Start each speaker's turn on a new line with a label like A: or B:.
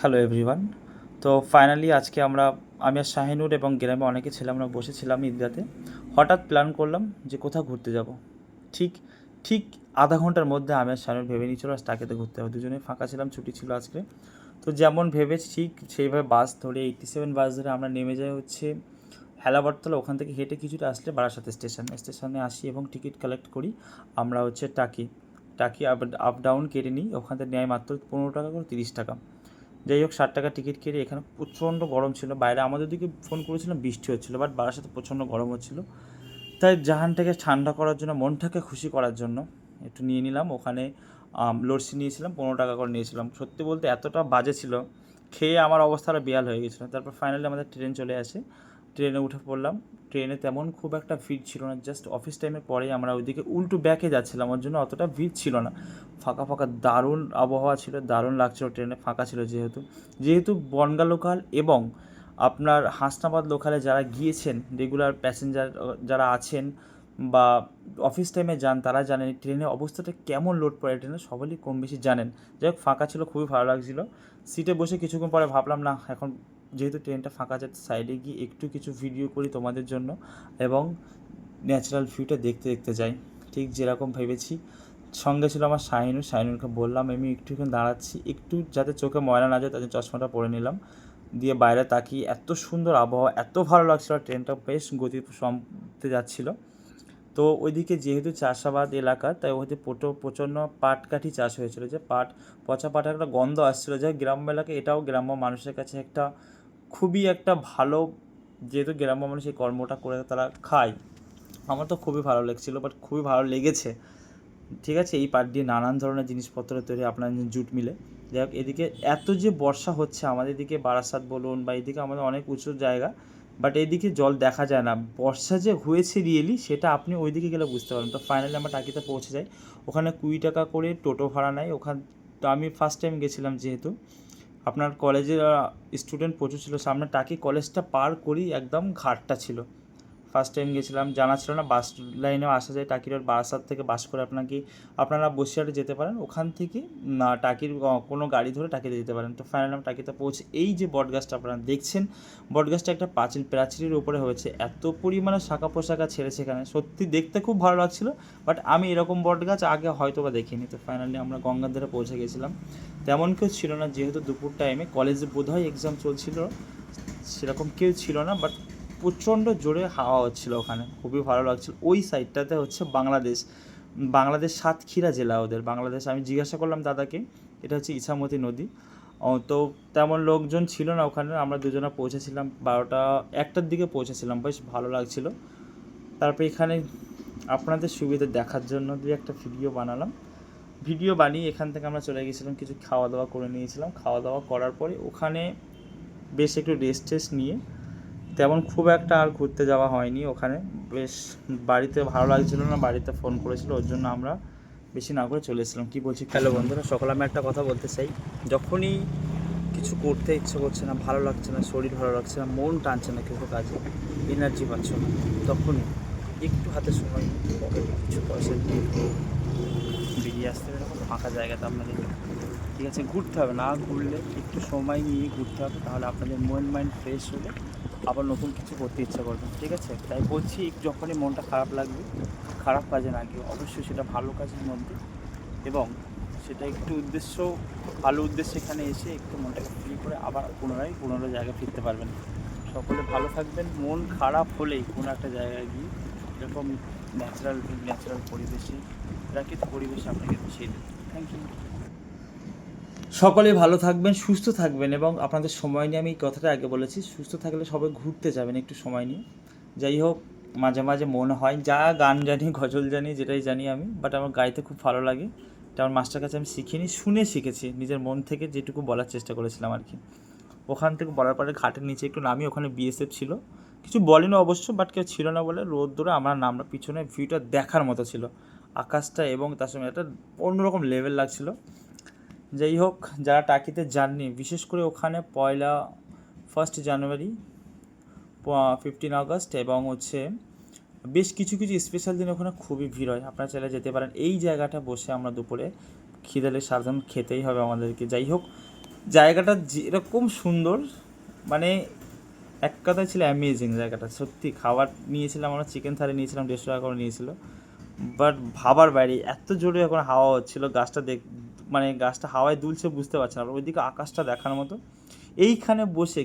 A: Hello everyone. তো finally আজকে আমি আর শাহিনুর এবং গ্রামে অনেকে ছিলাম, আমরা বসেছিলাম ঈদগাতে। হঠাৎ প্ল্যান করলাম যে কোথাও ঘুরতে যাব। ঠিক ঠিক আধা ঘন্টার মধ্যে আমি আর শাহিনুর ভেবে নিয়েছিল আজ টাকিতে ঘুরতে হবে। দুজনেই ফাঁকা ছিলাম, ছুটি ছিল আজকে। তো যেমন ভেবেছি ঠিক সেইভাবে বাস ধরে 87 বাস ধরে আমরা নেমে যাই হচ্ছে হেলাবরতলা। ওখান থেকে হেঁটে কিছুটা আসলে বারাসাত স্টেশনে আসি এবং টিকিট কালেক্ট করি। আমরা হচ্ছে টাকি টাকি আপ ডাউন কেটে নিই। ওখান থেকে নেয় মাত্র 15 টাকা করে, 30 টাকা। যাই হোক, 60 টাকা টিকিট কেটে এখানে প্রচণ্ড গরম ছিল। বাইরে আমাদের দিকে ফোন করেছিলাম, বৃষ্টি হচ্ছিলো, বাট বারাসাতে প্রচণ্ড গরম হচ্ছিলো। তাই জাহানটাকে ঠান্ডা করার জন্য, মনটাকে খুশি করার জন্য একটু নিয়ে নিলাম। ওখানে লস্যি নিয়েছিলাম, 15 টাকা করে নিয়েছিলাম। সত্যি বলতে এতটা বাজে ছিল, খেয়ে আমার অবস্থাটা বেহাল হয়ে গেছিলো। তারপর ফাইনালি আমাদের ট্রেন চলে আসে, ট্রেনে উঠে পড়লাম। ট্রেনে তেমন খুব একটা ভিড় ছিল না, জাস্ট অফিস টাইমের পরেই আমরা ওইদিকে উল্টো ব্যাকে যাচ্ছিলাম, ওর জন্য অতটা ভিড় ছিল না। ফাঁকা ফাঁকা দারুণ আবহাওয়া ছিল, দারুণ লাগছিল। ট্রেনে ফাঁকা ছিল যেহেতু যেহেতু বনগা লোকাল এবং আপনার হাসনাবাদ লোকালে যারা গিয়েছেন, রেগুলার প্যাসেঞ্জার যারা আছেন বা অফিস টাইমে যান, তারা জানেন ট্রেনের অবস্থাটা কেমন, লোড পড়ে ট্রেনে সকলেই কম বেশি জানেন। যাই হোক, ফাঁকা ছিল, খুবই ভালো লাগছিলো। সিটে বসে কিছুক্ষণ পরে ভাবলাম না, এখন যেহেতু ট্রেনটা ফাঁকা আছে, সাইডে গিয়ে একটু কিছু ভিডিও করি তোমাদের জন্য এবং ন্যাচারাল ভিউটা দেখতে দেখতে যাই। ঠিক যেরকম ভেবেছি। সঙ্গে ছিল আমার শাহিনুরকে বললাম আমি একটুখানি দাঁড়াচ্ছি, একটু যাতে চোখে ময়লা না যায়, তাদের চশমাটা পরে নিলাম। দিয়ে বাইরে তাকিয়ে এত সুন্দর আবহাওয়া, এত ভালো লাগছিলো, ট্রেনটা বেশ গতি সম্পতে যাচ্ছিলো। তো ওইদিকে যেহেতু চাষাবাদ এলাকা, তাই ওইতে প্রচণ্ড পাটকাঠি চাষ হয়েছিল, যে পচা পাটের একটা গন্ধ আসছিলো। যে গ্রাম্য এলাকায় এটাও গ্রাম্য মানুষের কাছে একটা খুবই একটা ভালো, যেহেতু গ্রাম্য মানুষ এই কর্মটা করে তারা খায়। আমার তো খুবই ভালো লাগছিলো, বাট খুবই ভালো লেগেছে। ঠিক আছে, এই পাট দিয়ে নানান ধরনের জিনিসপত্র তৈরি, আপনার জুট মিলে। যাই হোক, এদিকে এত যে বর্ষা হচ্ছে আমাদের দিকে, বারাসাত বলুন বা এদিকে আমাদের অনেক উঁচু জায়গা, বাট এইদিকে জল দেখা যায় না। বর্ষা যে হয়েছে রিয়েলি, সেটা আপনি ওইদিকে গেলে বুঝতে পারবেন। তো ফাইনালি আমরা টাকিতে পৌঁছে যাই। ওখানে 20 টাকা করে টোটো ভাড়া নেয় ওখান। তো আমি ফার্স্ট টাইম গেছিলাম, যেহেতু আপনার কলেজের স্টুডেন্ট প্রচুর ছিল। সামনে টাকি কলেজটা পার করি একদম ঘাটটা ছিল। ফার্স্ট টাইম গেছিলাম, জানা ছিল না বাস লাইনেও আসা যায়। টাকির বারাসাত থেকে বাস করে আপনারা বসিরহাটে যেতে পারেন, ওখান থেকে টাকির কোনো গাড়ি ধরে টাকিতে যেতে পারেন। তো ফাইনালি আমরা টাকিতে পৌঁছে, এই যে বটগাছটা আপনারা দেখছেন, বটগাছটা একটা প্রাচীরের উপরে হয়েছে। এত পরিমাণে শাখা পোশাকা ছেড়েছে এখানে, সত্যি দেখতে খুব ভালো লাগছিল। বাট আমি এরকম বটগাছ আগে হয়তো বা দেখিনি। তো ফাইনালি আমরা গঙ্গার ধারে পৌঁছে গেছিলাম। তেমন কেউ ছিল না, যেহেতু দুপুর টাইমে কলেজে বোধহয় এক্সাম চলছিল, সেরকম কেউ ছিল না। বাট প্রচণ্ড জোরে হাওয়া হচ্ছিলো ওখানে, খুবই ভালো লাগছিলো। ওই সাইডটাতে হচ্ছে বাংলাদেশ সাতক্ষীরা জেলা ওদের, বাংলাদেশ। আমি জিজ্ঞাসা করলাম দাদাকে, এটা হচ্ছে ইছামতি নদী। তো তেমন লোকজন ছিল না ওখানে। আমরা দুজনে পৌঁছেছিলাম 1টার দিকে পৌঁছেছিলাম, বেশ ভালো লাগছিলো। তারপর এখানে আপনাদের সুবিধা দেখার জন্য একটা ভিডিও বানালাম। ভিডিও বানিয়ে এখান থেকে আমরা চলে গেছিলাম, কিছু খাওয়া দাওয়া করে নিয়েছিলাম। খাওয়া দাওয়া করার পরে ওখানে বেশ একটু রেস্ট নিয়ে তেমন খুব একটা আর ঘুরতে যাওয়া হয়নি ওখানে। বেশ বাড়িতে ভালো লাগছিলো না, বাড়িতে ফোন করেছিল, ওর জন্য আমরা বেশি না করে চলে এসেছিলাম। কী বলছি? হ্যালো বন্ধুরা, সকলে আমি একটা কথা বলতে চাই। যখনই কিছু করতে ইচ্ছে করছে না, ভালো লাগছে না, শরীর ভালো লাগছে না, মন টানছে না কিছু কাজে, এনার্জি পাচ্ছ না, তখনই একটু হাতে সময় পকেটে কিছু পয়সা দিয়ে বেরিয়ে আসতে হবে এরকম ফাঁকা জায়গাতে আপনাদের। ঠিক আছে, ঘুরতে হবে, না ঘুরলে একটু সময় নিয়ে ঘুরতে হবে, তাহলে আপনাদের মাইন্ড ফ্রেশ হলে আবার নতুন কিছু করতে ইচ্ছা করবে। ঠিক আছে, তাই বলছি যখনই মনটা খারাপ লাগবে, খারাপ কাজে না গিয়ে অবশ্যই সেটা ভালো কাজের মধ্যে, এবং সেটা একটু ভালো উদ্দেশ্যে এখানে এসে একটু মনটাকে ফ্রি করে আবার পুনরায় জায়গায় ফিরতে পারবেন। সকলে ভালো থাকবেন। মন খারাপ হলেই কোনো একটা জায়গায় গিয়ে এরকম ন্যাচারাল পরিবেশে, প্রাকৃতিক পরিবেশে আপনাকে বেশি দেবে। Thank you. সকলে ভালো থাকবেন, সুস্থ থাকবেন, এবং আপনাদের সময় নিয়ে, আমি এই কথাটা আগে বলেছি, সুস্থ থাকলে সবাই ঘুরতে যাবেন একটু সময় নিয়ে। যাই হোক, মাঝে মাঝে মনে হয়, যা গান জানি, গজল জানি, যেটাই জানি আমি, বাট আমার গাইতে খুব ভালো লাগে। এটা আমার মাস্টার কাছে আমি শিখিনি, শুনে শিখেছি, নিজের মন থেকে যেটুকু বলার চেষ্টা করেছিলাম আর কি। ওখান থেকে বলার পরে ঘাটের নিচে একটু নামি, ওখানে বিএসএফ ছিল, কিছু বলেনি অবশ্য, বাট কেউ ছিল না বলে রোদ দূরে আমরা পিছনে ভিউটা দেখার মতো ছিল, আকাশটা, এবং তার সঙ্গে একটা অন্যরকম লেভেল লাগছিলো। যাই হোক, যারা টাকিতে যাননি, বিশেষ করে ওখানে 1 জানুয়ারি, 15 আগস্ট এবং হচ্ছে বেশ কিছু স্পেশাল দিন ওখানে খুবই ভিড় হয়। আপনারা চাইলে যেতে পারেন। এই জায়গাটা বসে আমরা দুপুরে খিদেলে সাধারণ খেতেই হবে আমাদেরকে। যাই হোক, জায়গাটা যেরকম সুন্দর, মানে এক কথায় ছিল অ্যামেজিং জায়গাটা। সত্যি খাবার নিয়েছিলাম আমরা, চিকেন থালি নিয়েছিলাম, 150 টাকা করে নিয়েছিল, বাট ভাবার বাইরে এত জোরে এখন হাওয়া হচ্ছিল, মানে গাছটা হাওয়ায় দুলছে বুঝতে পারছি না, ওইদিকে আকাশটা দেখার মতো। এইখানে বসে